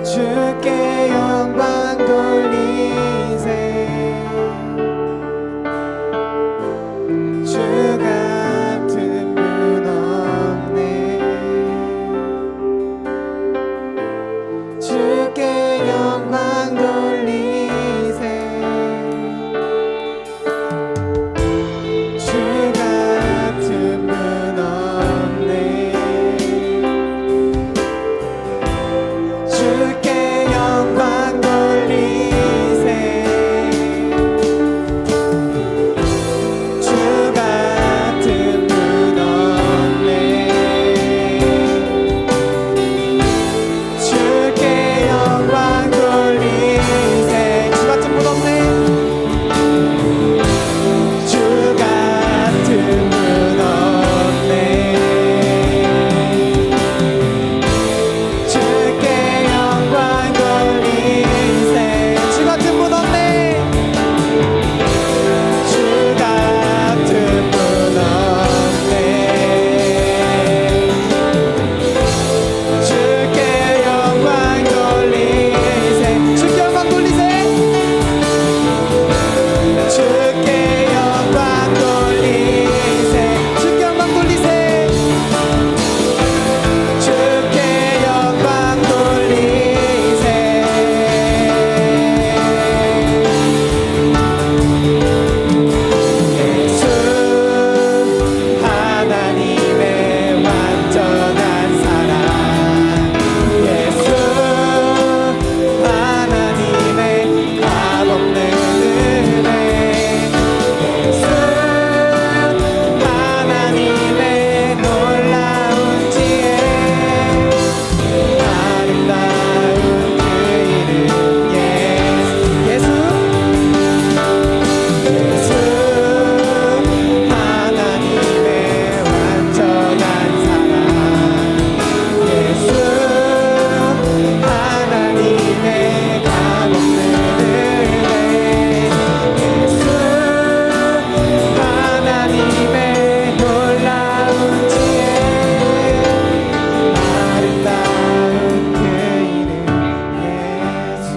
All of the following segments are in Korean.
주께 영광 돌리세. 주 같은 분 없네. 주께 영광 돌리세. 주 같은 분 없네. 주께 영광 돌리세. 주 같은 분 없네. 주께 영광 돌리세. 주 같은 분 없네. 주 같은 분 없네. 주께 영광 돌리세. 주 같은 분 없네. 주 같은 분 없네. 주께 영광 돌리세. 주께 영광 돌리세. 주께 영광 돌리세. 주께 영광 돌리세. 주께 영광 돌리세. 예수 하나님의 완전한 사랑. 예수 하나님의 값없는 은혜. 예수 하나님의 놀라운 지혜. 아름다운 그 이름 예수. 예수 하나님의 완전한 사랑. 예수 하나님의 값없는 은혜. 예수 하나님의 놀라운 지혜. 아름다운 그 이름 예수.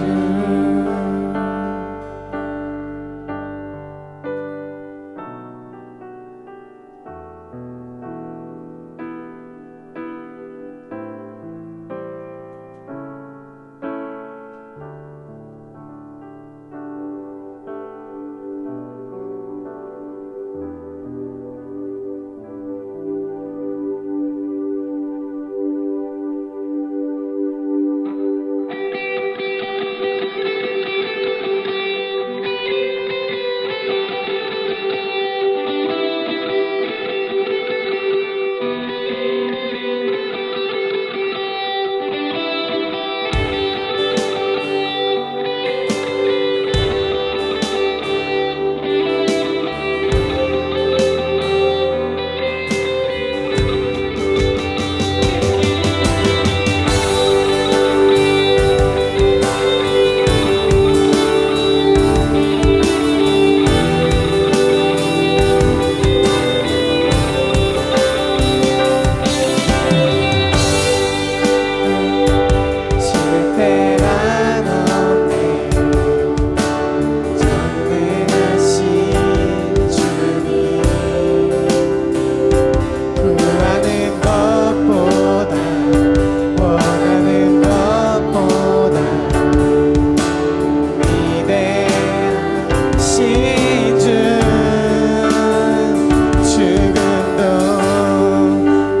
실패란 없네. 전능하신 주님. 구하는 것보다 원하는 것보다 위대하신 주. 죽음도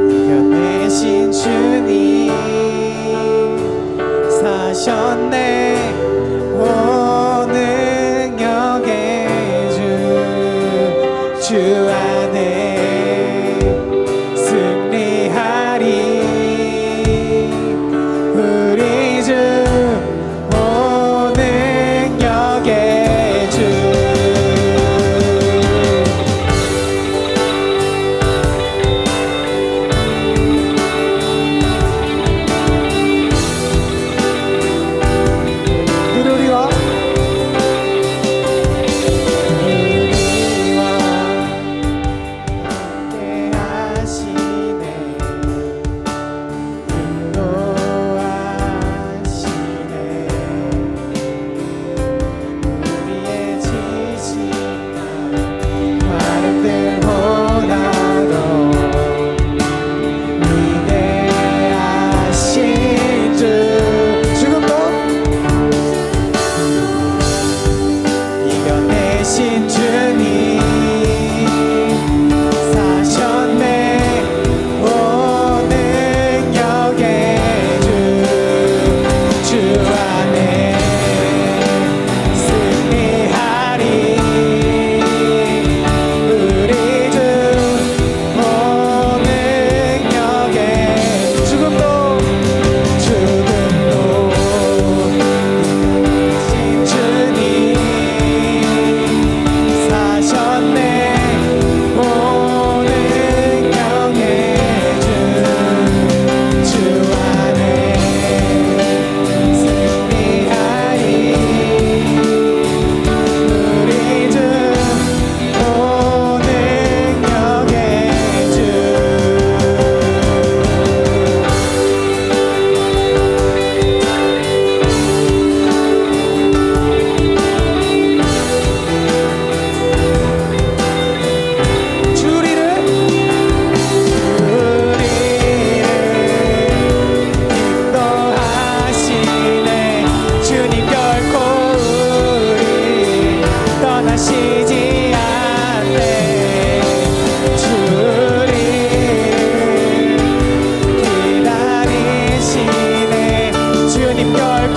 이겨내신 주님. 사셨네. 오 능력의 주 안에 승리하리. 우리 주 오 능력의 주.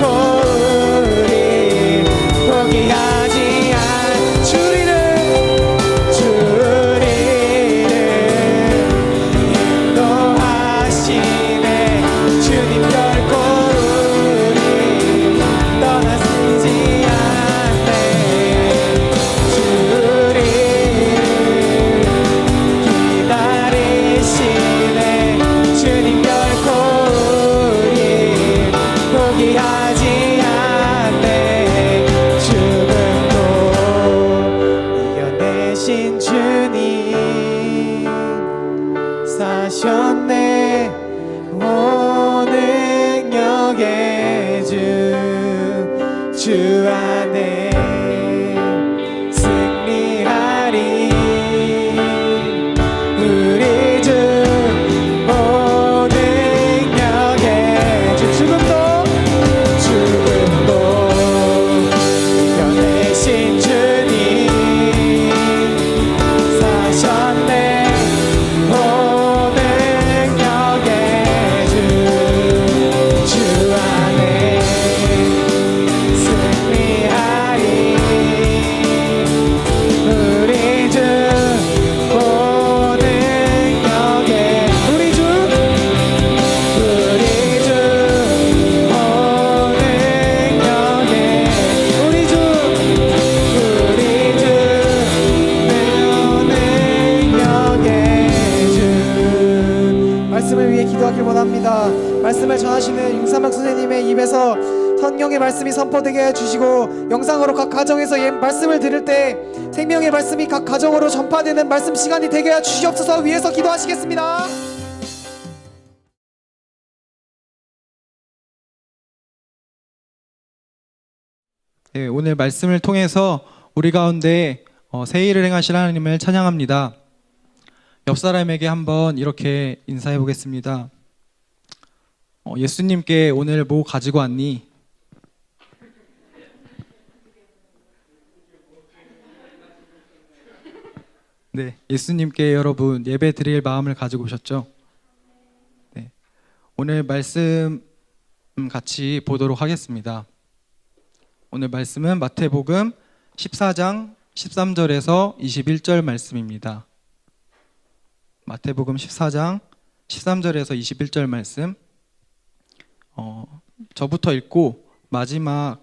우리 포기하지 않 주리를 인도하시네 주님 결코 우리 떠나시지 않네 주를 기다리시네 주님 결코 우리 포기하지 않네 죽음도 이겨내신 주님 사셨네 오 능력의 주 안에 승리하리 우리 주 오 능력의 주 죽음도 이겨내신 주님 사셨네 오 능력의 주 안에 승리하리 우리 주 오 능력의 우리 주 오 능력의 우리 주 말씀을 위해 기도하길 원합니다. 말씀을 전하시는 윤삼학 선생님의 입에서 성령의 말씀이 선포되게 해주시고 영상으로 각 가정에서 말씀을 들을 때 생명의 말씀이 각 가정으로 전파되는 말씀 시간이 되게 해주시옵소서. 위에서 기도하시겠습니다. 네, 오늘 말씀을 통해서 우리 가운데 새 일을 행하실 하나님을 찬양합니다. 옆 사람에게 한번 이렇게 인사해 보겠습니다. 예수님께 오늘 뭐 가지고 왔니? 네, 예수님께 여러분 예배 드릴 마음을 가지고 오셨죠? 네, 오늘 말씀 같이 보도록 하겠습니다. 오늘 말씀은 마태복음 14장 13절에서 21절 말씀입니다. 마태복음 14장 13절에서 21절 말씀 저부터 읽고 마지막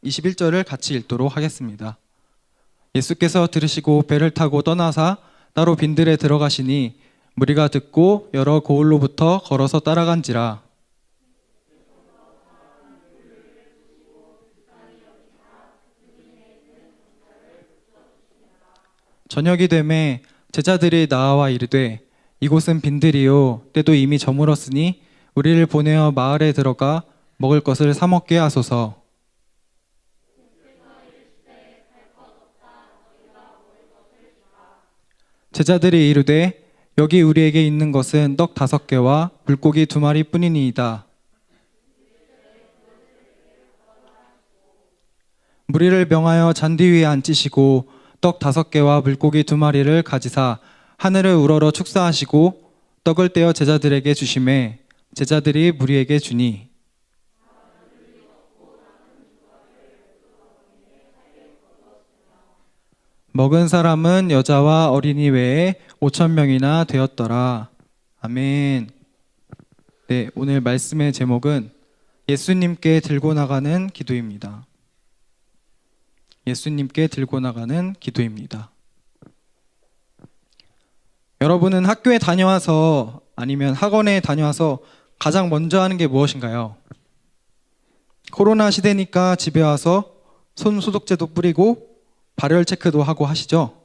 21절을 같이 읽도록 하겠습니다. 예수께서 들으시고 배를 타고 떠나사 따로 빈들에 들어가시니 무리가 듣고 여러 고을로부터 걸어서 따라간지라. 저녁이 되매 제자들이 나와 이르되 이곳은 빈들이요 때도 이미 저물었으니 우리를 보내어 마을에 들어가 먹을 것을 사 먹게 하소서. 제자들이 이르되 여기 우리에게 있는 것은 떡 5개와 물고기 2마리 뿐이니이다. 무리를 명하여 잔디 위에 앉히시고 떡 5개와 물고기 2마리를 가지사 하늘을 우러러 축사하시고 떡을 떼어 제자들에게 주시매 제자들이 무리에게 주니 먹은 사람은 여자와 어린이 외에 5,000명이나 되었더라. 아멘. 네, 오늘 말씀의 제목은 예수님께 들고 나가는 기도입니다. 예수님께 들고 나가는 기도입니다. 여러분은 학교에 다녀와서 아니면 학원에 다녀와서 가장 먼저 하는 게 무엇인가요? 코로나 시대니까 집에 와서 손 소독제도 뿌리고 발열 체크도 하고 하시죠?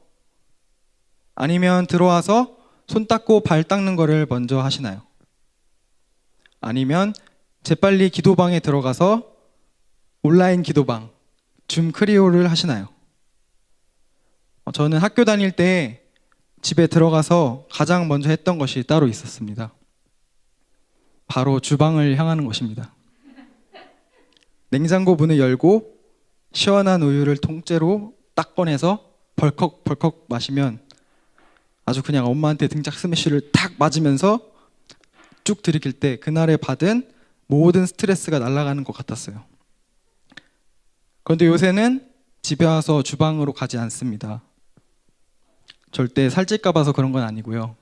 아니면 들어와서 손 닦고 발 닦는 거를 먼저 하시나요? 아니면 재빨리 기도방에 들어가서 온라인 기도방, 줌 크리오를 하시나요? 저는 학교 다닐 때 집에 들어가서 가장 먼저 했던 것이 따로 있었습니다. 바로 주방을 향하는 것입니다. 냉장고 문을 열고 시원한 우유를 통째로 딱 꺼내서 벌컥벌컥 마시면 아주 그냥 엄마한테 등짝 스매시를 탁 맞으면서 쭉 들이킬 때 그날에 받은 모든 스트레스가 날아가는 것 같았어요. 그런데 요새는 집에 와서 주방으로 가지 않습니다. 절대 살찔까 봐서 그런 건 아니고요.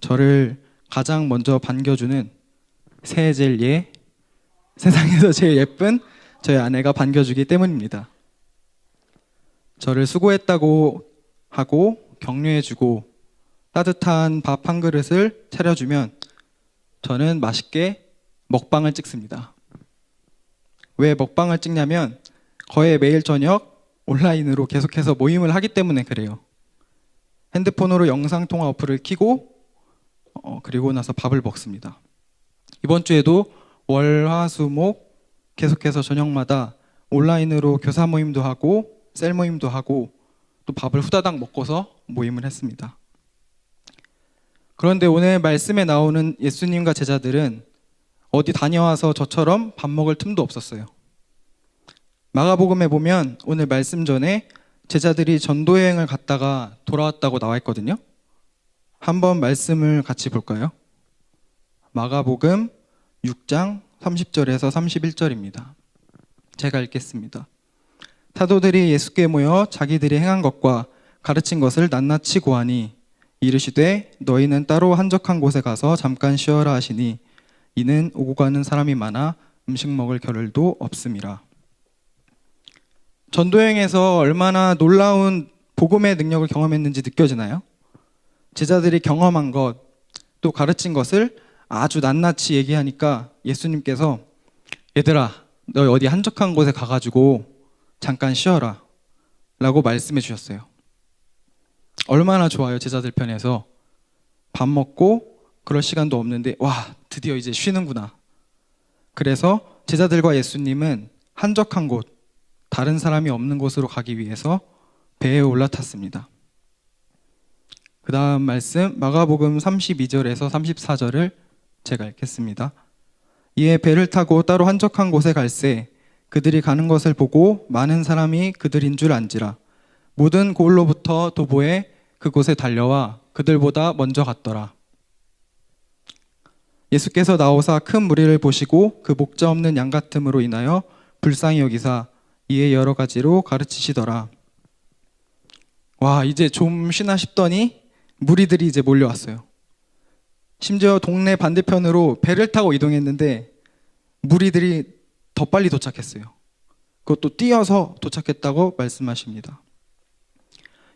저를 가장 먼저 반겨주는 새해 제일 세상에서 제일 예쁜 저희 아내가 반겨주기 때문입니다. 저를 수고했다고 하고 격려해주고 따뜻한 밥 한 그릇을 차려주면 저는 맛있게 먹방을 찍습니다. 왜 먹방을 찍냐면 거의 매일 저녁 온라인으로 계속해서 모임을 하기 때문에 그래요. 핸드폰으로 영상통화 어플을 켜고 그리고 나서 밥을 먹습니다. 이번 주에도 월, 화, 수, 목 계속해서 저녁마다 온라인으로 교사 모임도 하고 셀 모임도 하고 또 밥을 후다닥 먹고서 모임을 했습니다. 그런데 오늘 말씀에 나오는 예수님과 제자들은 어디 다녀와서 저처럼 밥 먹을 틈도 없었어요. 마가복음에 보면 오늘 말씀 전에 제자들이 전도여행을 갔다가 돌아왔다고 나와 있거든요. 한번 말씀을 같이 볼까요? 마가복음 6장 30절에서 31절입니다. 제가 읽겠습니다. 사도들이 예수께 모여 자기들이 행한 것과 가르친 것을 낱낱이 고하니 이르시되 너희는 따로 한적한 곳에 가서 잠깐 쉬어라 하시니 이는 오고 가는 사람이 많아 음식 먹을 겨를도 없음이라. 전도여행에서 얼마나 놀라운 복음의 능력을 경험했는지 느껴지나요? 제자들이 경험한 것, 또 가르친 것을 아주 낱낱이 얘기하니까 예수님께서 얘들아, 너희 어디 한적한 곳에 가가지고 잠깐 쉬어라 라고 말씀해 주셨어요. 얼마나 좋아요. 제자들 편에서 밥 먹고 그럴 시간도 없는데 와, 드디어 이제 쉬는구나. 그래서 제자들과 예수님은 한적한 곳, 다른 사람이 없는 곳으로 가기 위해서 배에 올라탔습니다. 그 다음 말씀 마가복음 32절에서 34절을 제가 읽겠습니다. 이에 배를 타고 따로 한적한 곳에 갈새 그들이 가는 것을 보고 많은 사람이 그들인 줄 안지라. 모든 고을로부터 도보에 그곳에 달려와 그들보다 먼저 갔더라. 예수께서 나오사 큰 무리를 보시고 그 목자 없는 양 같음으로 인하여 불쌍히 여기사 이에 여러 가지로 가르치시더라. 와, 이제 좀 쉬나 싶더니 무리들이 이제 몰려왔어요. 심지어 동네 반대편으로 배를 타고 이동했는데 무리들이 더 빨리 도착했어요. 그것도 뛰어서 도착했다고 말씀하십니다.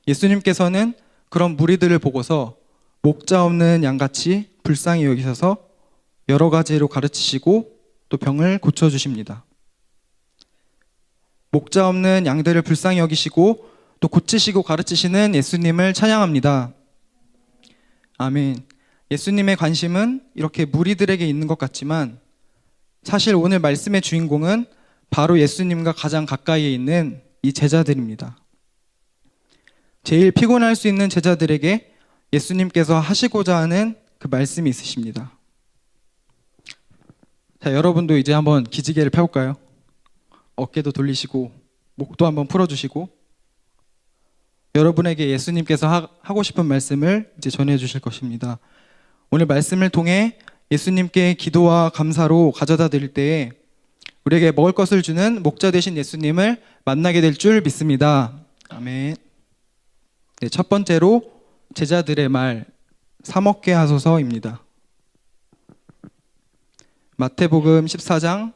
예수님께서는 그런 무리들을 보고서 목자 없는 양같이 불쌍히 여기셔서 여러 가지로 가르치시고 또 병을 고쳐주십니다. 목자 없는 양들을 불쌍히 여기시고 또 고치시고 가르치시는 예수님을 찬양합니다. 아멘. 예수님의 관심은 이렇게 무리들에게 있는 것 같지만 사실 오늘 말씀의 주인공은 바로 예수님과 가장 가까이에 있는 이 제자들입니다. 제일 피곤할 수 있는 제자들에게 예수님께서 하시고자 하는 그 말씀이 있으십니다. 자, 여러분도 이제 한번 기지개를 펴볼까요? 어깨도 돌리시고 목도 한번 풀어주시고 여러분에게 예수님께서 하고 싶은 말씀을 이제 전해주실 것입니다. 오늘 말씀을 통해 예수님께 기도와 감사로 가져다 드릴 때에 우리에게 먹을 것을 주는 목자 되신 예수님을 만나게 될 줄 믿습니다. 아멘. 네, 첫 번째로 제자들의 말, 사 먹게 하소서입니다. 마태복음 14장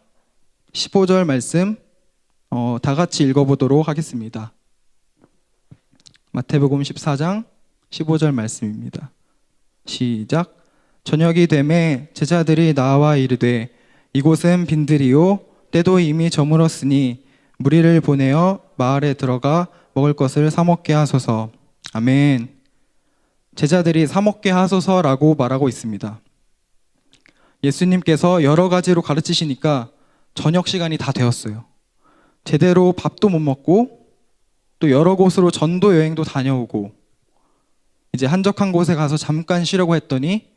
15절 말씀 다 같이 읽어보도록 하겠습니다. 마태복음 14장 15절 말씀입니다. 시작. 저녁이 되매 제자들이 나와 이르되 이곳은 빈들이요 때도 이미 저물었으니 무리를 보내어 마을에 들어가 먹을 것을 사 먹게 하소서. 아멘. 제자들이 사 먹게 하소서라고 말하고 있습니다. 예수님께서 여러 가지로 가르치시니까 저녁 시간이 다 되었어요. 제대로 밥도 못 먹고 또 여러 곳으로 전도 여행도 다녀오고 이제 한적한 곳에 가서 잠깐 쉬려고 했더니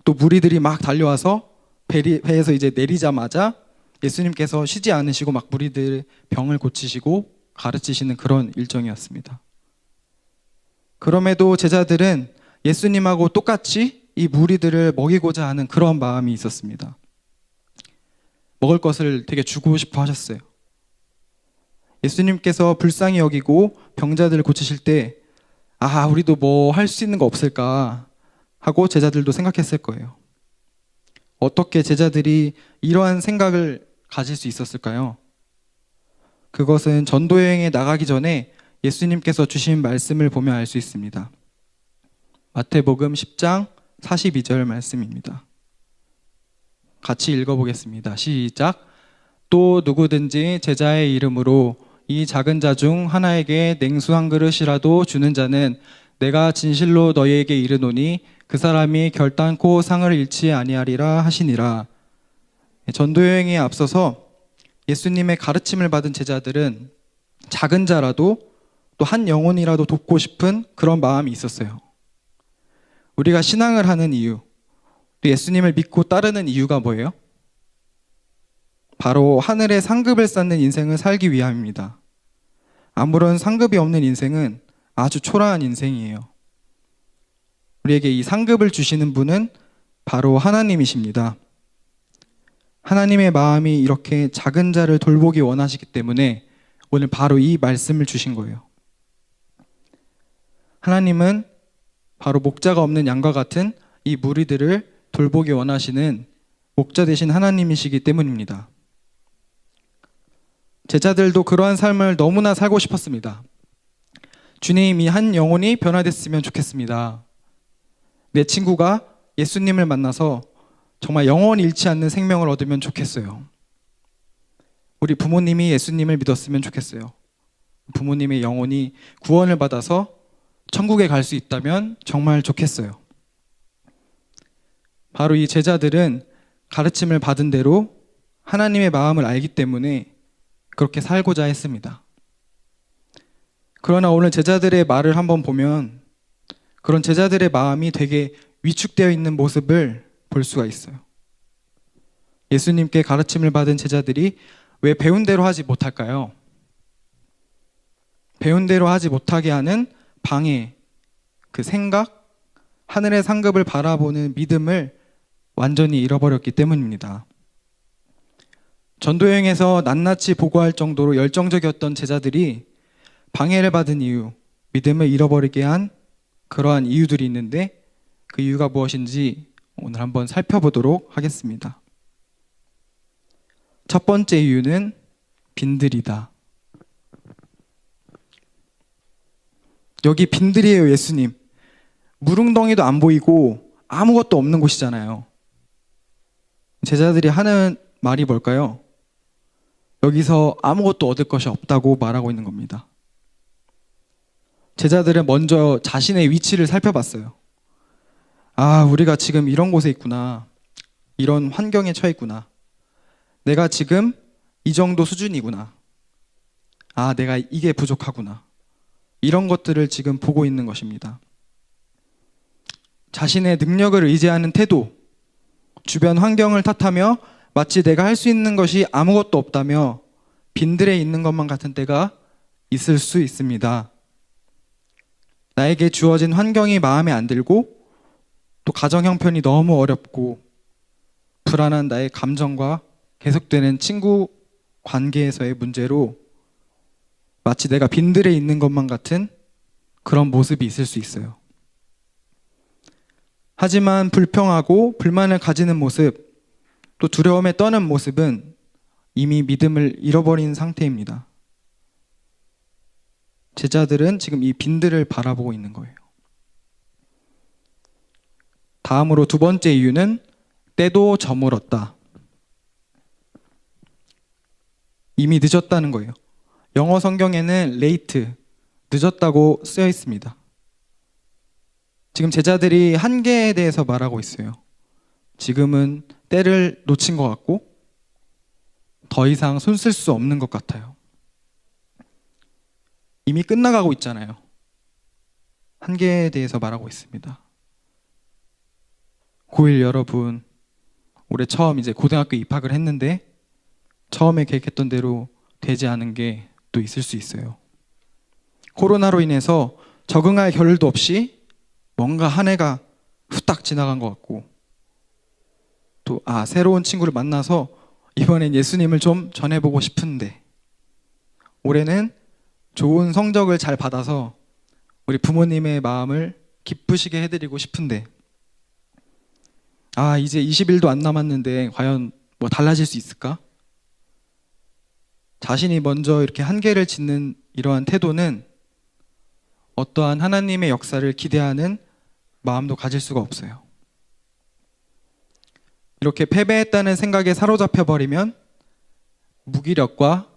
또 무리들이 막 달려와서 배에서 이제 내리자마자 예수님께서 쉬지 않으시고 막 무리들 병을 고치시고 가르치시는 그런 일정이었습니다. 그럼에도 제자들은 예수님하고 똑같이 이 무리들을 먹이고자 하는 그런 마음이 있었습니다. 먹을 것을 되게 주고 싶어 하셨어요. 예수님께서 불쌍히 여기고 병자들을 고치실 때 우리도 뭐 할 수 있는 거 없을까 하고 제자들도 생각했을 거예요. 어떻게 제자들이 이러한 생각을 가질 수 있었을까요? 그것은 전도 여행에 나가기 전에 예수님께서 주신 말씀을 보면 알 수 있습니다. 마태복음 10장 42절 말씀입니다. 같이 읽어보겠습니다. 시작. 또 누구든지 제자의 이름으로 이 작은 자 중 하나에게 냉수 한 그릇이라도 주는 자는 내가 진실로 너희에게 이르노니 그 사람이 결단코 상을 잃지 아니하리라 하시니라. 전도 여행에 앞서서 예수님의 가르침을 받은 제자들은 작은 자라도 또 한 영혼이라도 돕고 싶은 그런 마음이 있었어요. 우리가 신앙을 하는 이유, 또 예수님을 믿고 따르는 이유가 뭐예요? 바로 하늘의 상급을 쌓는 인생을 살기 위함입니다. 아무런 상급이 없는 인생은 아주 초라한 인생이에요. 우리에게 이 상급을 주시는 분은 바로 하나님이십니다. 하나님의 마음이 이렇게 작은 자를 돌보기 원하시기 때문에 오늘 바로 이 말씀을 주신 거예요. 하나님은 바로 목자가 없는 양과 같은 이 무리들을 돌보기 원하시는 목자 되신 하나님이시기 때문입니다. 제자들도 그러한 삶을 너무나 살고 싶었습니다. 주님, 이 한 영혼이 변화됐으면 좋겠습니다. 내 친구가 예수님을 만나서 정말 영원히 잃지 않는 생명을 얻으면 좋겠어요. 우리 부모님이 예수님을 믿었으면 좋겠어요. 부모님의 영혼이 구원을 받아서 천국에 갈 수 있다면 정말 좋겠어요. 바로 이 제자들은 가르침을 받은 대로 하나님의 마음을 알기 때문에 그렇게 살고자 했습니다. 그러나 오늘 제자들의 말을 한번 보면 그런 제자들의 마음이 되게 위축되어 있는 모습을 볼 수가 있어요. 예수님께 가르침을 받은 제자들이 왜 배운 대로 하지 못할까요? 배운 대로 하지 못하게 하는 방해, 그 생각, 하늘의 상급을 바라보는 믿음을 완전히 잃어버렸기 때문입니다. 전도여행에서 낱낱이 보고할 정도로 열정적이었던 제자들이 방해를 받은 이유, 믿음을 잃어버리게 한 그러한 이유들이 있는데 그 이유가 무엇인지 오늘 한번 살펴보도록 하겠습니다. 첫 번째 이유는 빈들이다. 여기 빈들이에요, 예수님. 무릉덩이도 안 보이고 아무것도 없는 곳이잖아요. 제자들이 하는 말이 뭘까요? 여기서 아무것도 얻을 것이 없다고 말하고 있는 겁니다. 제자들은 먼저 자신의 위치를 살펴봤어요. 우리가 지금 이런 곳에 있구나. 이런 환경에 처해 있구나. 내가 지금 이 정도 수준이구나. 내가 이게 부족하구나. 이런 것들을 지금 보고 있는 것입니다. 자신의 능력을 의지하는 태도, 주변 환경을 탓하며 마치 내가 할 수 있는 것이 아무것도 없다며 빈들에 있는 것만 같은 때가 있을 수 있습니다. 나에게 주어진 환경이 마음에 안 들고 또 가정 형편이 너무 어렵고 불안한 나의 감정과 계속되는 친구 관계에서의 문제로 마치 내가 빈들에 있는 것만 같은 그런 모습이 있을 수 있어요. 하지만 불평하고 불만을 가지는 모습, 또 두려움에 떠는 모습은 이미 믿음을 잃어버린 상태입니다. 제자들은 지금 이 빈들을 바라보고 있는 거예요. 다음으로 두 번째 이유는 때도 저물었다. 이미 늦었다는 거예요. 영어 성경에는 late, 늦었다고 쓰여 있습니다. 지금 제자들이 한계에 대해서 말하고 있어요. 지금은 때를 놓친 것 같고 더 이상 손 쓸 수 없는 것 같아요. 이미 끝나가고 있잖아요. 한계에 대해서 말하고 있습니다. 고1 여러분, 올해 처음 이제 고등학교 입학을 했는데 처음에 계획했던 대로 되지 않은 게 또 있을 수 있어요. 코로나로 인해서 적응할 겨를도 없이 뭔가 한 해가 후딱 지나간 것 같고 또 새로운 친구를 만나서 이번엔 예수님을 좀 전해보고 싶은데 올해는 좋은 성적을 잘 받아서 우리 부모님의 마음을 기쁘시게 해드리고 싶은데, 이제 20일도 안 남았는데 과연 뭐 달라질 수 있을까? 자신이 먼저 이렇게 한계를 짓는 이러한 태도는 어떠한 하나님의 역사를 기대하는 마음도 가질 수가 없어요. 이렇게 패배했다는 생각에 사로잡혀 버리면 무기력과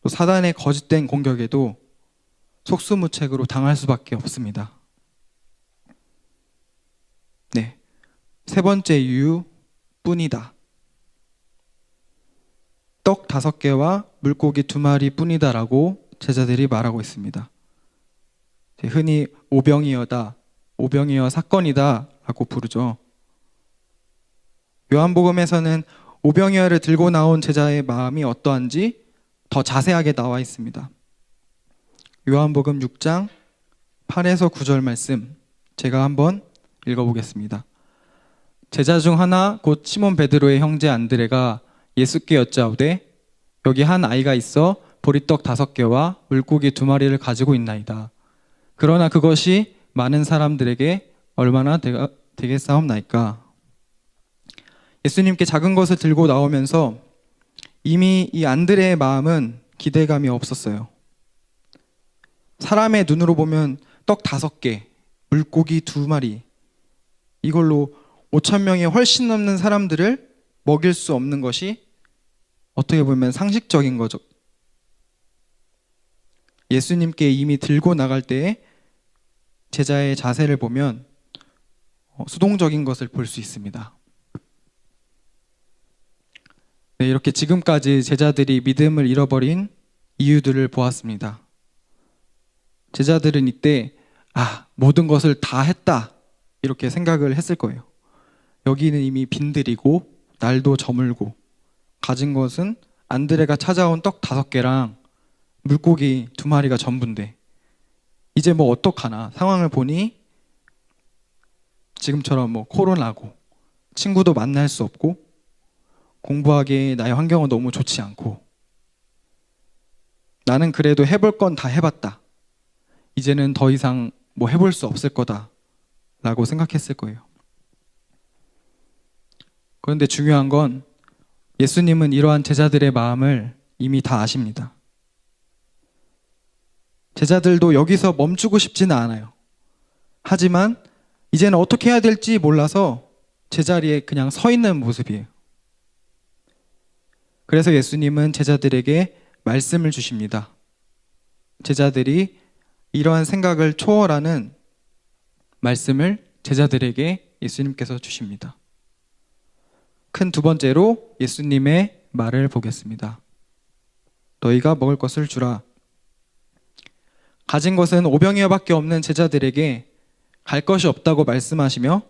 또 사단의 거짓된 공격에도 속수무책으로 당할 수밖에 없습니다. 네, 세 번째 이유, 뿐이다. 떡 5개와 물고기 2마리 뿐이다라고 제자들이 말하고 있습니다. 흔히 오병이어다, 오병이어 사건이다 라고 부르죠. 요한복음에서는 오병이어를 들고 나온 제자의 마음이 어떠한지 더 자세하게 나와 있습니다. 요한복음 6장 8에서 9절 말씀 제가 한번 읽어보겠습니다. 제자 중 하나 곧 시몬 베드로의 형제 안드레가 예수께 여짜오되 여기 한 아이가 있어 보리떡 5개와 물고기 2마리를 가지고 있나이다. 그러나 그것이 많은 사람들에게 얼마나 되겠사옵나이까. 예수님께 작은 것을 들고 나오면서 이미 이 안드레의 마음은 기대감이 없었어요. 사람의 눈으로 보면 떡 5개, 물고기 2마리, 이걸로 5,000명이 훨씬 넘는 사람들을 먹일 수 없는 것이 어떻게 보면 상식적인 거죠. 예수님께 이미 들고 나갈 때에 제자의 자세를 보면 수동적인 것을 볼 수 있습니다. 네, 이렇게 지금까지 제자들이 믿음을 잃어버린 이유들을 보았습니다. 제자들은 이때 모든 것을 다 했다 이렇게 생각을 했을 거예요. 여기는 이미 빈들이고 날도 저물고 가진 것은 안드레가 찾아온 떡 5개랑 물고기 2마리가 전부인데 이제 뭐 어떡하나. 상황을 보니 지금처럼 뭐 코로나고 친구도 만날 수 없고 공부하기에 나의 환경은 너무 좋지 않고 나는 그래도 해볼 건 다 해봤다. 이제는 더 이상 뭐 해볼 수 없을 거다 라고 생각했을 거예요. 그런데 중요한 건 예수님은 이러한 제자들의 마음을 이미 다 아십니다. 제자들도 여기서 멈추고 싶지는 않아요. 하지만 이제는 어떻게 해야 될지 몰라서 제자리에 그냥 서 있는 모습이에요. 그래서 예수님은 제자들에게 말씀을 주십니다. 제자들이 이러한 생각을 초월하는 말씀을 제자들에게 예수님께서 주십니다. 큰 2번째로 예수님의 말을 보겠습니다. 너희가 먹을 것을 주라. 가진 것은 5병이어밖에 없는 제자들에게 갈 것이 없다고 말씀하시며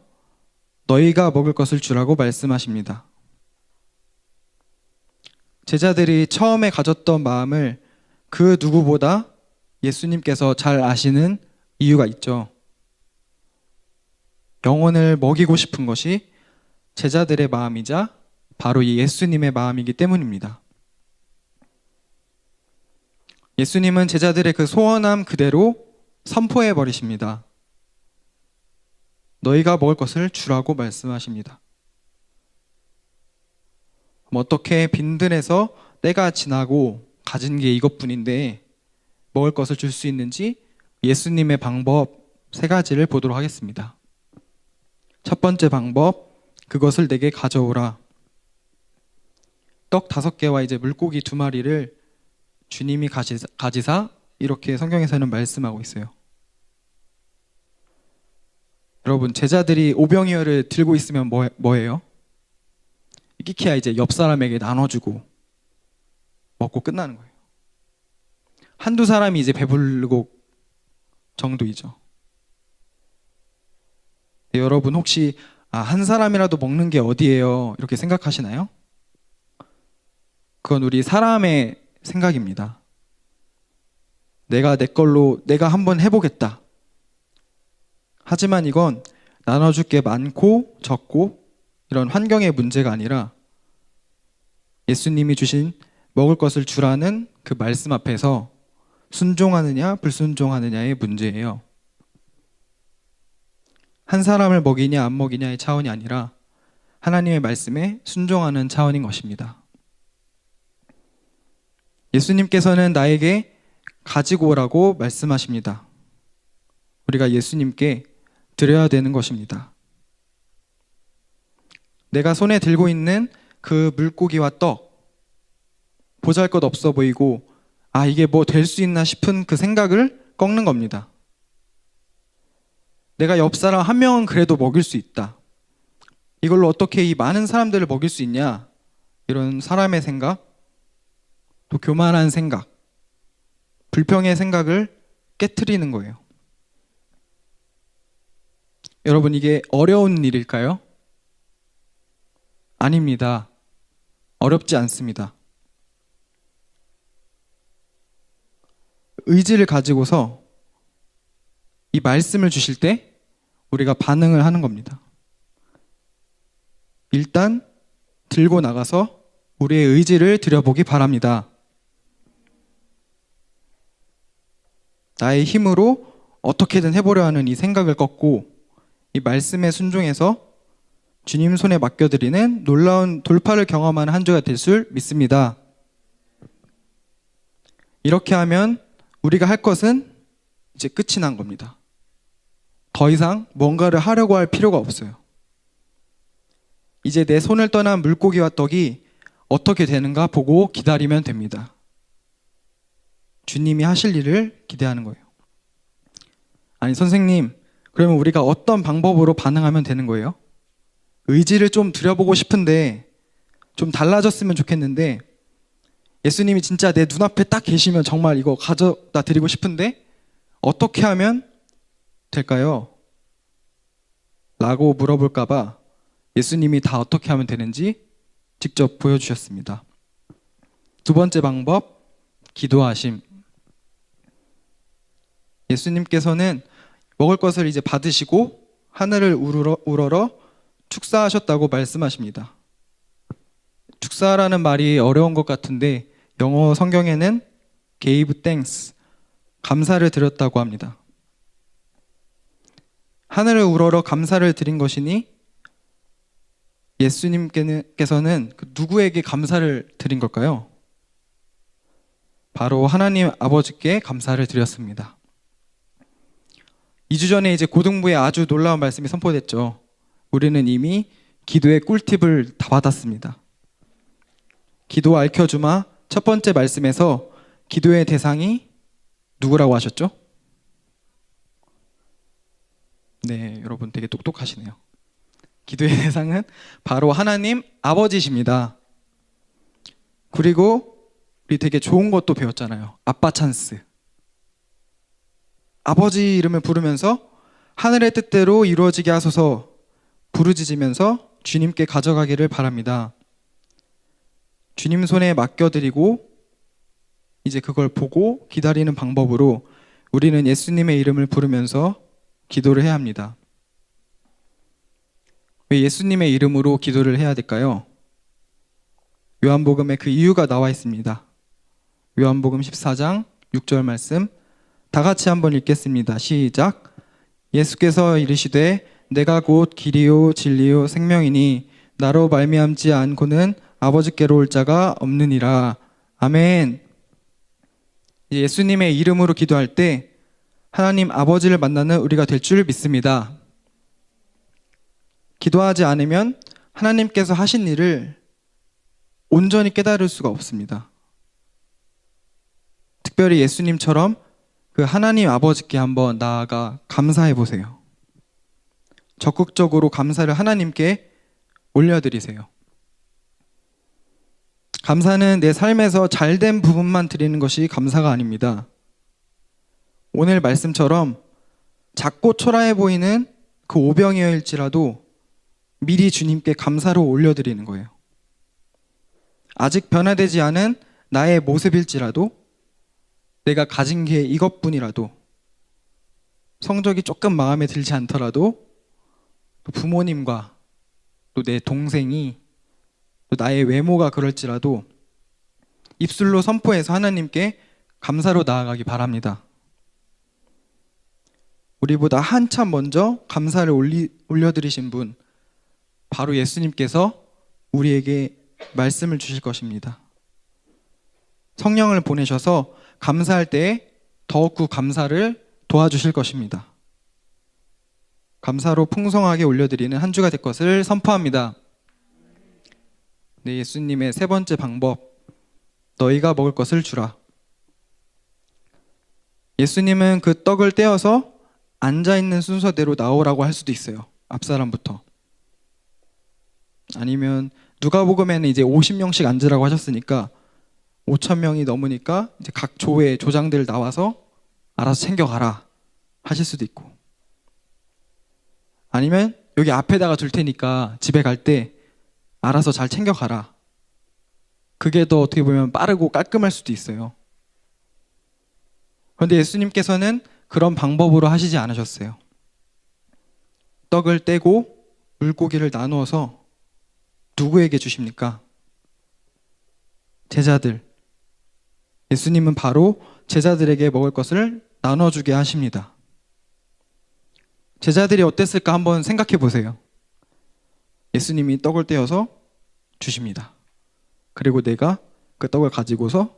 너희가 먹을 것을 주라고 말씀하십니다. 제자들이 처음에 가졌던 마음을 그 누구보다 예수님께서 잘 아시는 이유가 있죠. 영혼을 먹이고 싶은 것이 제자들의 마음이자 바로 이 예수님의 마음이기 때문입니다. 예수님은 제자들의 그 소원함 그대로 선포해 버리십니다. 너희가 먹을 것을 주라고 말씀하십니다. 어떻게 빈들에서 때가 지나고 가진 게 이것뿐인데 먹을 것을 줄 수 있는지 예수님의 방법 3가지를 보도록 하겠습니다. 첫 번째 방법, 그것을 내게 가져오라. 떡 5개와 이제 물고기 2마리를 주님이 가지사 이렇게 성경에서는 말씀하고 있어요. 여러분, 제자들이 오병이어를 들고 있으면 뭐예요? 끼키야 이제 옆 사람에게 나눠주고 먹고 끝나는 거예요. 한두 사람이 이제 배부르고 정도이죠. 네, 여러분 혹시 한 사람이라도 먹는 게 어디예요? 이렇게 생각하시나요? 그건 우리 사람의 생각입니다. 내가 내 걸로 내가 한번 해보겠다. 하지만 이건 나눠줄 게 많고 적고 이런 환경의 문제가 아니라 예수님이 주신 먹을 것을 주라는 그 말씀 앞에서 순종하느냐 불순종하느냐의 문제예요. 한 사람을 먹이냐 안 먹이냐의 차원이 아니라 하나님의 말씀에 순종하는 차원인 것입니다. 예수님께서는 나에게 가지고 오라고 말씀하십니다. 우리가 예수님께 드려야 되는 것입니다. 내가 손에 들고 있는 그 물고기와 떡, 보잘것 없어 보이고 이게 뭐 될 수 있나 싶은 그 생각을 꺾는 겁니다. 내가 옆 사람 한 명은 그래도 먹일 수 있다. 이걸로 어떻게 이 많은 사람들을 먹일 수 있냐? 이런 사람의 생각, 또 교만한 생각, 불평의 생각을 깨트리는 거예요. 여러분, 이게 어려운 일일까요? 아닙니다. 어렵지 않습니다. 의지를 가지고서 이 말씀을 주실 때 우리가 반응을 하는 겁니다. 일단 들고 나가서 우리의 의지를 드려보기 바랍니다. 나의 힘으로 어떻게든 해보려 하는 이 생각을 꺾고 이 말씀에 순종해서 주님 손에 맡겨드리는 놀라운 돌파를 경험하는 한 주가 될 줄 믿습니다. 이렇게 하면 우리가 할 것은 이제 끝이 난 겁니다. 더 이상 뭔가를 하려고 할 필요가 없어요. 이제 내 손을 떠난 물고기와 떡이 어떻게 되는가 보고 기다리면 됩니다. 주님이 하실 일을 기대하는 거예요. 아니, 선생님, 그러면 우리가 어떤 방법으로 반응하면 되는 거예요? 의지를 좀 드려보고 싶은데, 좀 달라졌으면 좋겠는데, 예수님이 진짜 내 눈앞에 딱 계시면 정말 이거 가져다 드리고 싶은데 어떻게 하면 될까요? 라고 물어볼까봐 예수님이 다 어떻게 하면 되는지 직접 보여주셨습니다. 두 번째 방법, 기도하심. 예수님께서는 먹을 것을 이제 받으시고 하늘을 우러러 축사하셨다고 말씀하십니다. 축사라는 말이 어려운 것 같은데 영어 성경에는 gave thanks, 감사를 드렸다고 합니다. 하늘을 우러러 감사를 드린 것이니 예수님께서는 누구에게 감사를 드린 걸까요? 바로 하나님 아버지께 감사를 드렸습니다. 2주 전에 이제 고등부에 아주 놀라운 말씀이 선포됐죠. 우리는 이미 기도의 꿀팁을 다 받았습니다. 기도 알켜주마 첫 번째 말씀에서 기도의 대상이 누구라고 하셨죠? 네, 여러분 되게 똑똑하시네요. 기도의 대상은 바로 하나님 아버지십니다. 그리고 우리 되게 좋은 것도 배웠잖아요. 아빠 찬스. 아버지 이름을 부르면서 하늘의 뜻대로 이루어지게 하소서 부르짖으면서 주님께 가져가기를 바랍니다. 주님 손에 맡겨드리고 이제 그걸 보고 기다리는 방법으로 우리는 예수님의 이름을 부르면서 기도를 해야 합니다. 왜 예수님의 이름으로 기도를 해야 될까요? 요한복음에 그 이유가 나와 있습니다. 요한복음 14장 6절 말씀 다 같이 한번 읽겠습니다. 시작. 예수께서 이르시되 내가 곧 길이요 진리요 생명이니 나로 말미암지 않고는 아버지께로 올 자가 없느니라. 아멘. 예수님의 이름으로 기도할 때 하나님 아버지를 만나는 우리가 될 줄 믿습니다. 기도하지 않으면 하나님께서 하신 일을 온전히 깨달을 수가 없습니다. 특별히 예수님처럼 그 하나님 아버지께 한번 나아가 감사해 보세요. 적극적으로 감사를 하나님께 올려드리세요. 감사는 내 삶에서 잘된 부분만 드리는 것이 감사가 아닙니다. 오늘 말씀처럼 작고 초라해 보이는 그 오병이어일지라도 미리 주님께 감사로 올려드리는 거예요. 아직 변화되지 않은 나의 모습일지라도 내가 가진 게 이것뿐이라도 성적이 조금 마음에 들지 않더라도 또 부모님과 또 내 동생이 또 나의 외모가 그럴지라도 입술로 선포해서 하나님께 감사로 나아가기 바랍니다. 우리보다 한참 먼저 감사를 올려드리신 분, 바로 예수님께서 우리에게 말씀을 주실 것입니다. 성령을 보내셔서 감사할 때에 더욱 감사를 도와주실 것입니다. 감사로 풍성하게 올려드리는 한 주가 될 것을 선포합니다. 네, 예수님의 세 번째 방법, 너희가 먹을 것을 주라. 예수님은 그 떡을 떼어서 앉아있는 순서대로 나오라고 할 수도 있어요. 앞사람부터. 아니면 누가복음에는 이제 50명씩 앉으라고 하셨으니까 5,000명이 넘으니까 이제 각 조의 조장들 나와서 알아서 챙겨가라 하실 수도 있고, 아니면 여기 앞에다가 둘 테니까 집에 갈 때 알아서 잘 챙겨가라. 그게 더 어떻게 보면 빠르고 깔끔할 수도 있어요. 그런데 예수님께서는 그런 방법으로 하시지 않으셨어요. 떡을 떼고 물고기를 나누어서 누구에게 주십니까? 제자들. 예수님은 바로 제자들에게 먹을 것을 나눠주게 하십니다. 제자들이 어땠을까 한번 생각해 보세요. 예수님이 떡을 떼어서 주십니다. 그리고 내가 그 떡을 가지고서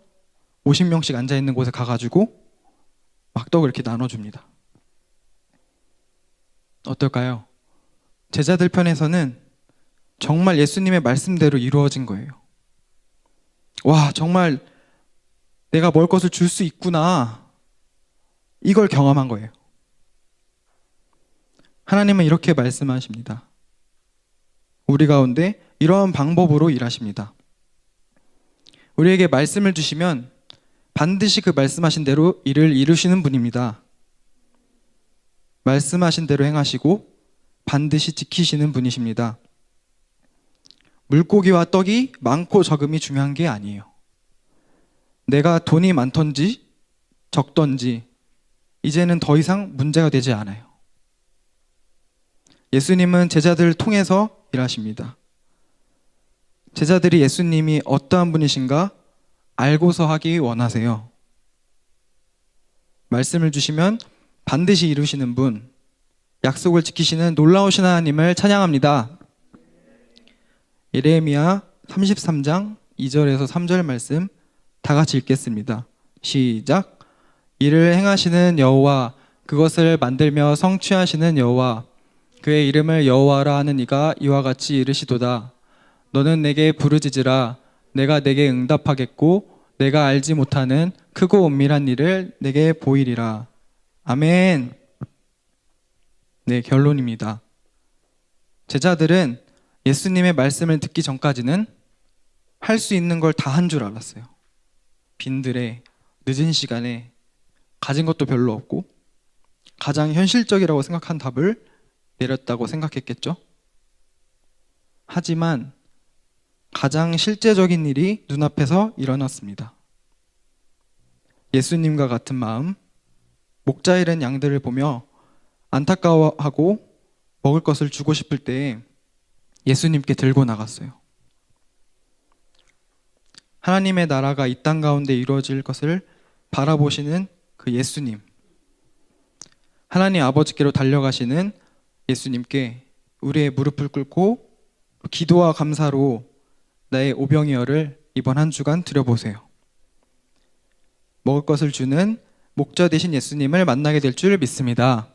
50명씩 앉아있는 곳에 가가지고 막 떡을 이렇게 나눠줍니다. 어떨까요? 제자들 편에서는 정말 예수님의 말씀대로 이루어진 거예요. 와, 정말 내가 먹을 것을 줄 수 있구나. 이걸 경험한 거예요. 하나님은 이렇게 말씀하십니다. 우리 가운데 이러한 방법으로 일하십니다. 우리에게 말씀을 주시면 반드시 그 말씀하신 대로 일을 이루시는 분입니다. 말씀하신 대로 행하시고 반드시 지키시는 분이십니다. 물고기와 떡이 많고 적음이 중요한 게 아니에요. 내가 돈이 많던지 적던지 이제는 더 이상 문제가 되지 않아요. 예수님은 제자들을 통해서 일하십니다. 제자들이 예수님이 어떠한 분이신가 알고서 하기 원하세요. 말씀을 주시면 반드시 이루시는 분, 약속을 지키시는 놀라우신 하나님을 찬양합니다. 예레미야 33장 2절에서 3절 말씀 다 같이 읽겠습니다. 시작. 이를 행하시는 여호와, 그것을 만들며 성취하시는 여호와, 그의 이름을 여호와라 하는 이가 이와 같이 이르시도다. 너는 내게 부르짖으라. 내가 내게 응답하겠고 내가 알지 못하는 크고 은밀한 일을 내게 보이리라. 아멘. 네, 결론입니다. 제자들은 예수님의 말씀을 듣기 전까지는 할 수 있는 걸 다 한 줄 알았어요. 빈들에 늦은 시간에 가진 것도 별로 없고 가장 현실적이라고 생각한 답을 내렸다고 생각했겠죠. 하지만 가장 실제적인 일이 눈앞에서 일어났습니다. 예수님과 같은 마음, 목자 잃은 양들을 보며 안타까워하고 먹을 것을 주고 싶을 때 예수님께 들고 나갔어요. 하나님의 나라가 이 땅 가운데 이루어질 것을 바라보시는 그 예수님, 하나님 아버지께로 달려가시는 예수님께 우리의 무릎을 꿇고 기도와 감사로 나의 오병이어를 이번 한 주간 드려보세요. 먹을 것을 주는 목자 되신 예수님을 만나게 될 줄 믿습니다.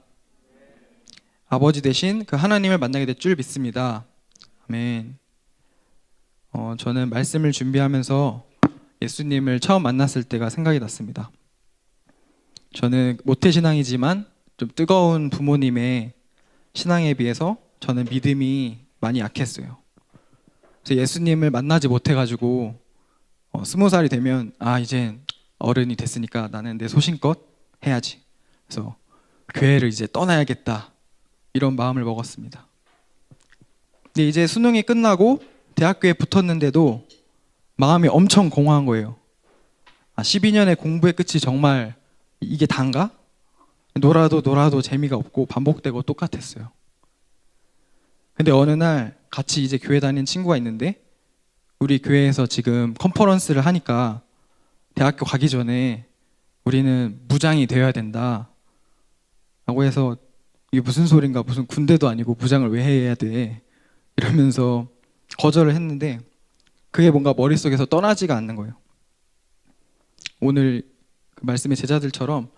아버지 되신 그 하나님을 만나게 될 줄 믿습니다. 아멘. 저는 말씀을 준비하면서 예수님을 처음 만났을 때가 생각이 났습니다. 저는 모태신앙이지만 좀 뜨거운 부모님의 신앙에 비해서 저는 믿음이 많이 약했어요. 그래서 예수님을 만나지 못해가지고 20살이 되면 이제 어른이 됐으니까 나는 내 소신껏 해야지. 그래서 교회를 이제 떠나야겠다. 이런 마음을 먹었습니다. 근데 이제 수능이 끝나고 대학교에 붙었는데도 마음이 엄청 공허한 거예요. 12년의 공부의 끝이 정말 이게 단가? 놀아도 재미가 없고 반복되고 똑같았어요. 근데 어느 날 같이 이제 교회 다니는 친구가 있는데 우리 교회에서 지금 컨퍼런스를 하니까 대학교 가기 전에 우리는 무장이 되어야 된다 라고 해서 이게 무슨 소린가, 무슨 군대도 아니고 무장을 왜 해야 돼 이러면서 거절을 했는데 그게 뭔가 머릿속에서 떠나지가 않는 거예요. 오늘 그 말씀의 제자들처럼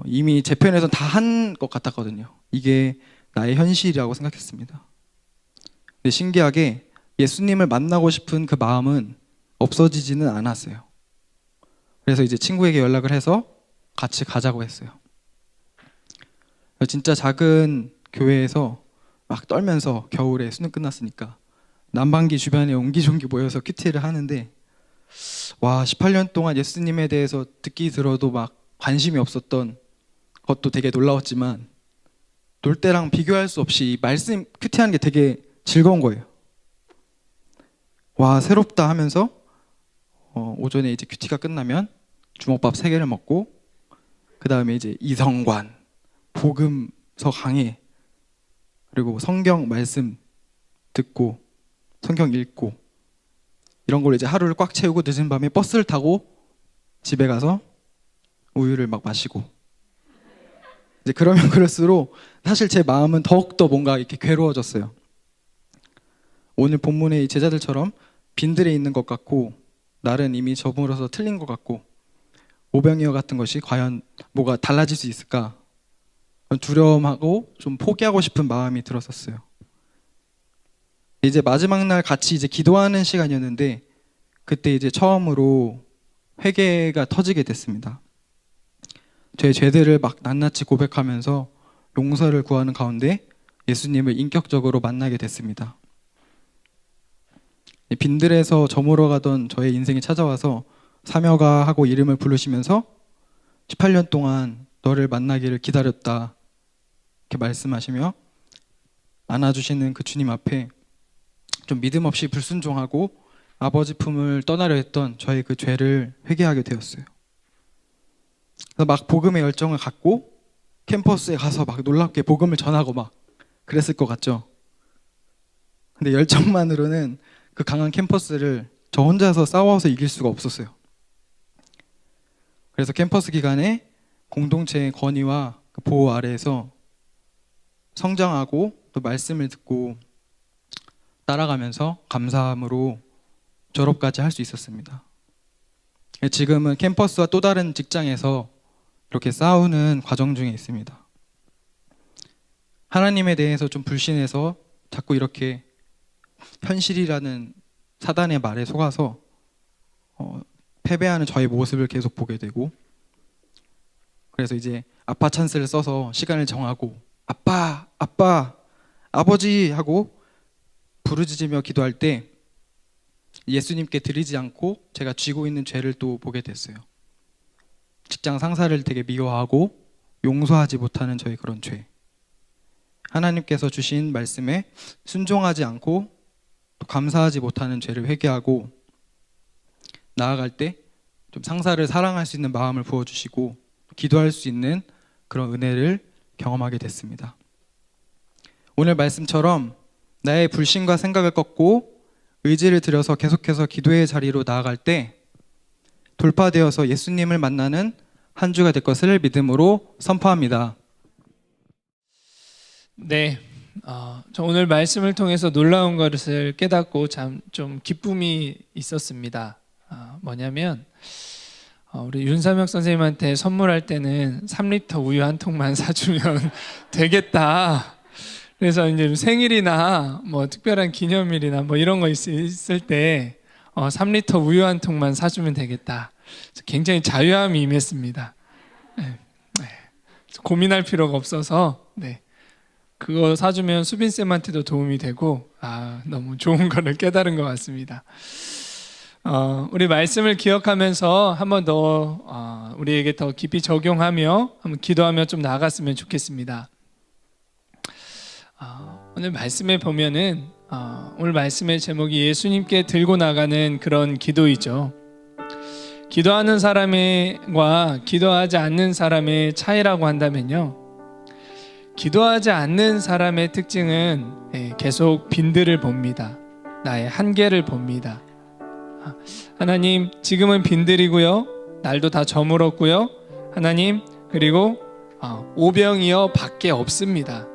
이미 제 편에서는 다 한 것 같았거든요. 이게 나의 현실이라고 생각했습니다. 근데 신기하게 예수님을 만나고 싶은 그 마음은 없어지지는 않았어요. 그래서 이제 친구에게 연락을 해서 같이 가자고 했어요. 진짜 작은 교회에서 막 떨면서 겨울에 수능 끝났으니까 난방기 주변에 옹기종기 모여서 큐티를 하는데, 와, 18년 동안 예수님에 대해서 듣기 들어도 막 관심이 없었던 것도 되게 놀라웠지만 놀 때랑 비교할 수 없이 말씀 큐티하는 게 되게 즐거운 거예요. 와, 새롭다 하면서 오전에 이제 큐티가 끝나면 주먹밥 3개를 먹고 그 다음에 이제 이성관, 복음서 강해, 그리고 성경 말씀 듣고 성경 읽고 이런 걸 이제 하루를 꽉 채우고 늦은 밤에 버스를 타고 집에 가서 우유를 막 마시고, 이제 그러면 그럴수록 사실 제 마음은 더욱더 뭔가 이렇게 괴로워졌어요. 오늘 본문의 이 제자들처럼 빈들에 있는 것 같고 날은 이미 저물어서 틀린 것 같고 오병이어 같은 것이 과연 뭐가 달라질 수 있을까 두려움하고 좀 포기하고 싶은 마음이 들었었어요. 이제 마지막 날 같이 이제 기도하는 시간이었는데 그때 이제 처음으로 회개가 터지게 됐습니다. 제 죄들을 막 낱낱이 고백하면서 용서를 구하는 가운데 예수님을 인격적으로 만나게 됐습니다. 빈들에서 저물어가던 저의 인생이 찾아와서 사며가 하고 이름을 부르시면서 18년 동안 너를 만나기를 기다렸다 이렇게 말씀하시며 안아주시는 그 주님 앞에 좀 믿음 없이 불순종하고 아버지 품을 떠나려 했던 저의 그 죄를 회개하게 되었어요. 그래서 막 복음의 열정을 갖고 캠퍼스에 가서 막 놀랍게 복음을 전하고 막 그랬을 것 같죠. 근데 열정만으로는 그 강한 캠퍼스를 저 혼자서 싸워서 이길 수가 없었어요. 그래서 캠퍼스 기간에 공동체의 권위와 그 보호 아래에서 성장하고 또 말씀을 듣고 따라가면서 감사함으로 졸업까지 할 수 있었습니다. 지금은 캠퍼스와 또 다른 직장에서 이렇게 싸우는 과정 중에 있습니다. 하나님에 대해서 좀 불신해서 자꾸 이렇게 현실이라는 사단의 말에 속아서 패배하는 저의 모습을 계속 보게 되고, 그래서 이제 아빠 찬스를 써서 시간을 정하고 아빠, 아빠, 아버지 하고 부르짖으며 기도할 때 예수님께 드리지 않고 제가 쥐고 있는 죄를 또 보게 됐어요. 직장 상사를 되게 미워하고 용서하지 못하는 저의 그런 죄, 하나님께서 주신 말씀에 순종하지 않고 또 감사하지 못하는 죄를 회개하고 나아갈 때 좀 상사를 사랑할 수 있는 마음을 부어주시고 기도할 수 있는 그런 은혜를 경험하게 됐습니다. 오늘 말씀처럼 나의 불신과 생각을 꺾고 의지를 들여서 계속해서 기도의 자리로 나아갈 때 돌파되어서 예수님을 만나는 한 주가 될 것을 믿음으로 선포합니다. 네, 저 오늘 말씀을 통해서 놀라운 것을 깨닫고 좀 기쁨이 있었습니다. 뭐냐면 우리 윤삼혁 선생님한테 선물할 때는 3리터 우유 한 통만 사주면 되겠다. 그래서 이제 생일이나 뭐 특별한 기념일이나 뭐 이런 거 있을 때 3리터 우유 한 통만 사주면 되겠다. 굉장히 자유함이 임했습니다. 네. 고민할 필요가 없어서 그거 사주면 수빈쌤한테도 도움이 되고 너무 좋은 거를 깨달은 것 같습니다. 우리 말씀을 기억하면서 한 번 더 우리에게 더 깊이 적용하며 한번 기도하며 좀 나아갔으면 좋겠습니다. 오늘 말씀에 보면은 오늘 말씀의 제목이 예수님께 들고 나가는 그런 기도이죠. 기도하는 사람과 기도하지 않는 사람의 차이라고 한다면요, 기도하지 않는 사람의 특징은 계속 빈들을 봅니다. 나의 한계를 봅니다. 하나님, 지금은 빈들이고요, 날도 다 저물었고요, 하나님, 그리고 오병이어 밖에 없습니다.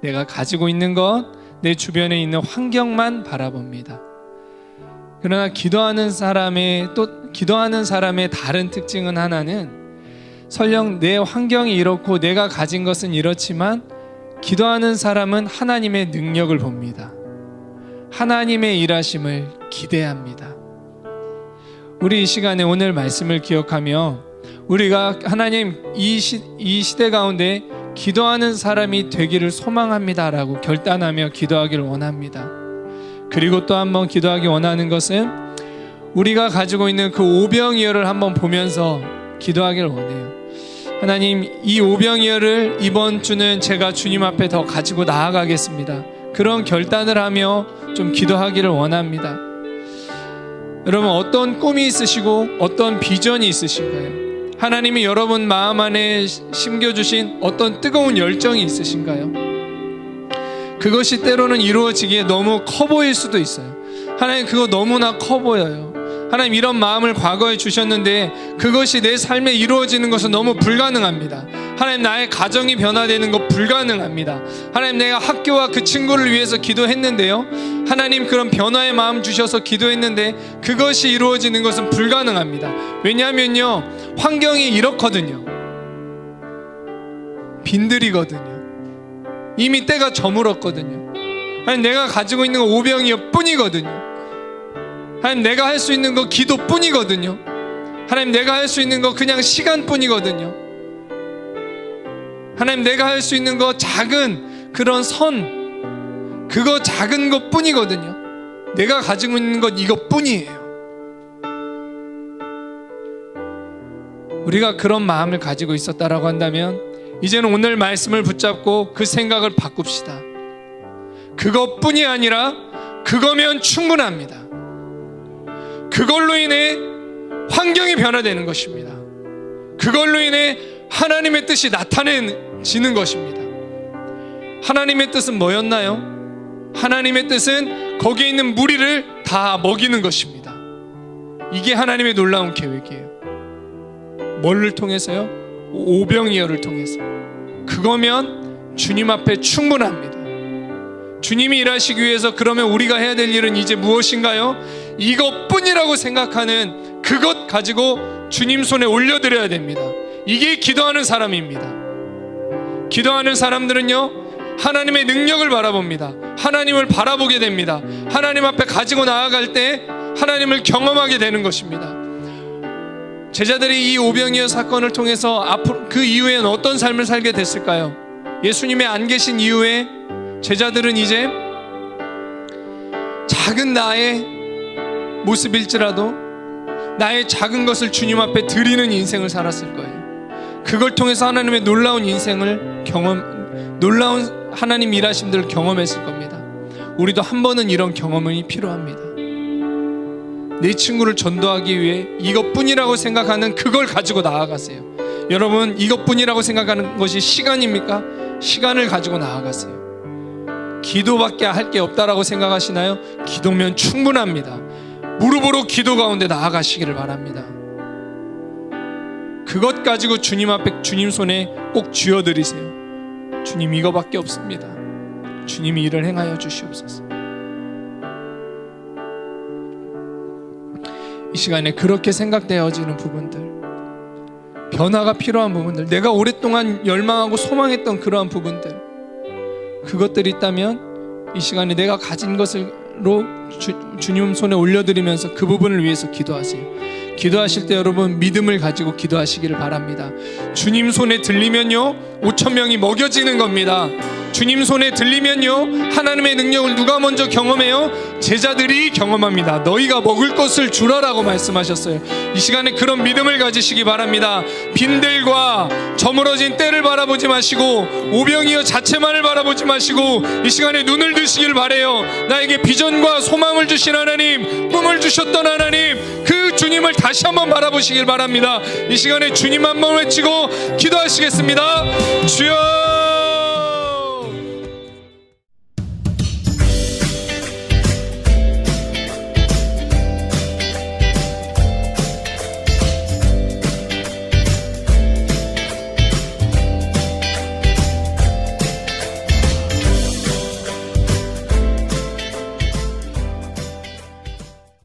내가 가지고 있는 것, 내 주변에 있는 환경만 바라봅니다. 그러나 기도하는 사람의 다른 특징은 하나는, 설령 내 환경이 이렇고 내가 가진 것은 이렇지만 기도하는 사람은 하나님의 능력을 봅니다. 하나님의 일하심을 기대합니다. 우리 이 시간에 오늘 말씀을 기억하며 우리가 하나님, 이 시대 가운데 기도하는 사람이 되기를 소망합니다라고 결단하며 기도하기를 원합니다. 그리고 또 한번 기도하기 원하는 것은 우리가 가지고 있는 그 오병이어를 한번 보면서 기도하기를 원해요. 하나님, 이 오병이어를 이번 주는 제가 주님 앞에 더 가지고 나아가겠습니다. 그런 결단을 하며 좀 기도하기를 원합니다. 여러분, 어떤 꿈이 있으시고 어떤 비전이 있으신가요? 하나님이 여러분 마음 안에 심겨주신 어떤 뜨거운 열정이 있으신가요? 그것이 때로는 이루어지기에 너무 커 보일 수도 있어요. 하나님, 그거 너무나 커 보여요. 하나님, 이런 마음을 과거에 주셨는데 그것이 내 삶에 이루어지는 것은 너무 불가능합니다. 하나님, 나의 가정이 변화되는 것 불가능합니다. 하나님, 내가 학교와 그 친구를 위해서 기도했는데요, 하나님, 그런 변화의 마음 주셔서 기도했는데 그것이 이루어지는 것은 불가능합니다. 왜냐하면요, 환경이 이렇거든요. 빈들이거든요. 이미 때가 저물었거든요. 하나님, 내가 가지고 있는 건 오병이어 뿐이거든요. 하나님, 내가 할 수 있는 거 기도뿐이거든요. 하나님, 내가 할 수 있는 거 그냥 시간뿐이거든요. 하나님, 내가 할 수 있는 거 작은 그런 선, 그거 작은 것 뿐이거든요. 내가 가지고 있는 것 이것뿐이에요. 우리가 그런 마음을 가지고 있었다라고 한다면 이제는 오늘 말씀을 붙잡고 그 생각을 바꿉시다. 그것뿐이 아니라 그거면 충분합니다. 그걸로 인해 환경이 변화되는 것입니다. 그걸로 인해 하나님의 뜻이 나타내지는 것입니다. 하나님의 뜻은 뭐였나요? 하나님의 뜻은 거기에 있는 무리를 다 먹이는 것입니다. 이게 하나님의 놀라운 계획이에요. 뭐를 통해서요? 오병이어를 통해서. 그거면 주님 앞에 충분합니다. 주님이 일하시기 위해서 그러면 우리가 해야 될 일은 이제 무엇인가요? 이것뿐이라고 생각하는 그것 가지고 주님 손에 올려드려야 됩니다. 이게 기도하는 사람입니다. 기도하는 사람들은요, 하나님의 능력을 바라봅니다. 하나님을 바라보게 됩니다. 하나님 앞에 가지고 나아갈 때 하나님을 경험하게 되는 것입니다. 제자들이 이 오병이어 사건을 통해서 앞으로 그 이후에는 어떤 삶을 살게 됐을까요? 예수님의 안 계신 이후에 제자들은 이제 작은 나의 모습일지라도 나의 작은 것을 주님 앞에 드리는 인생을 살았을 거예요. 그걸 통해서 하나님의 놀라운 인생을 놀라운 하나님 일하심들을 경험했을 겁니다. 우리도 한 번은 이런 경험이 필요합니다. 내 친구를 전도하기 위해 이것뿐이라고 생각하는 그걸 가지고 나아가세요. 여러분, 이것뿐이라고 생각하는 것이 시간입니까? 시간을 가지고 나아가세요. 기도밖에 할 게 없다라고 생각하시나요? 기도면 충분합니다. 무릎으로 기도 가운데 나아가시기를 바랍니다. 그것 가지고 주님 앞에 주님 손에 꼭 쥐어드리세요. 주님, 이거밖에 없습니다. 주님이 일을 행하여 주시옵소서. 이 시간에 그렇게 생각되어지는 부분들, 변화가 필요한 부분들, 내가 오랫동안 열망하고 소망했던 그러한 부분들, 그것들이 있다면 이 시간에 내가 가진 것으로 주님 손에 올려드리면서 그 부분을 위해서 기도하세요. 기도하실 때 여러분, 믿음을 가지고 기도하시기를 바랍니다. 주님 손에 들리면요, 5,000명이 먹여지는 겁니다. 주님 손에 들리면요, 하나님의 능력을 누가 먼저 경험해요? 제자들이 경험합니다. 너희가 먹을 것을 주라라고 말씀하셨어요. 이 시간에 그런 믿음을 가지시기 바랍니다. 빈들과 저물어진 때를 바라보지 마시고 오병이어 자체만을 바라보지 마시고 이 시간에 눈을 드시길 바래요. 나에게 비전과 소망을 주신 하나님, 꿈을 주셨던 하나님, 그 주님을 다시 한번 바라보시길 바랍니다. 이 시간에 주님 한번 외치고 기도하시겠습니다. 주여,